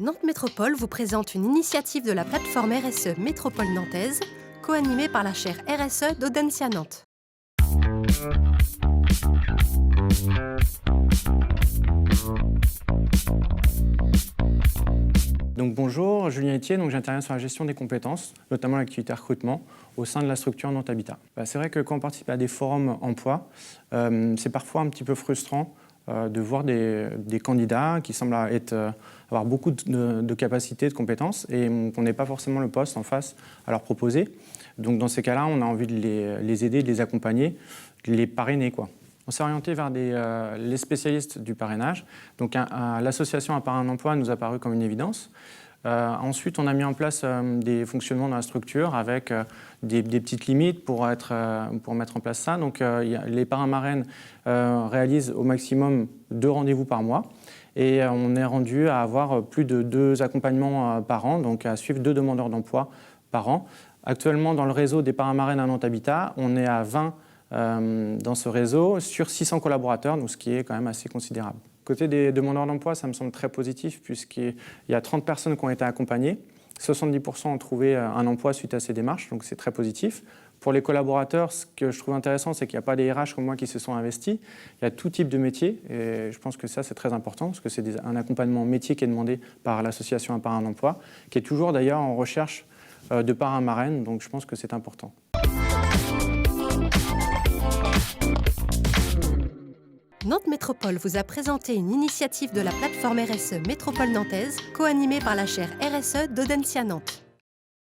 Nantes Métropole vous présente une initiative de la plateforme RSE Métropole Nantaise, co-animée par la chaire RSE d'Audencia Nantes. Donc bonjour, Julien Etier, j'interviens sur la gestion des compétences, notamment l'activité recrutement, au sein de la structure Nantes Habitat. C'est vrai que quand on participe à des forums emploi, c'est parfois un petit peu frustrant de voir des candidats qui semblent avoir beaucoup de capacités, de compétences, et qu'on n'ait pas forcément le poste en face à leur proposer. Donc dans ces cas-là, on a envie de les aider, de les accompagner, de les parrainer, quoi. On s'est orienté vers les spécialistes du parrainage. Donc l'association À Part un emploi nous a paru comme une évidence. Ensuite, on a mis en place des fonctionnements dans la structure avec des petites limites pour mettre en place ça. Donc les parrains-marraines réalisent au maximum 2 rendez-vous par mois. Et on est rendu à avoir plus de 2 accompagnements par an, donc à suivre 2 demandeurs d'emploi par an. Actuellement, dans le réseau des parrains-marraines à Nantes Habitat, on est à 20 dans ce réseau sur 600 collaborateurs, donc ce qui est quand même assez considérable. Côté des demandeurs d'emploi, ça me semble très positif puisqu'il y a 30 personnes qui ont été accompagnées, 70% ont trouvé un emploi suite à ces démarches, donc c'est très positif. Pour les collaborateurs, ce que je trouve intéressant, c'est qu'il n'y a pas des RH comme moi qui se sont investis. Il y a tout type de métier et je pense que ça, c'est très important parce que c'est un accompagnement métier qui est demandé par l'association À Part un emploi, qui est toujours d'ailleurs en recherche de parrains-marraines, donc je pense que c'est important. Nantes Métropole vous a présenté une initiative de la plateforme RSE Métropole Nantaise, co-animée par la chaire RSE d'Audencia Nantes.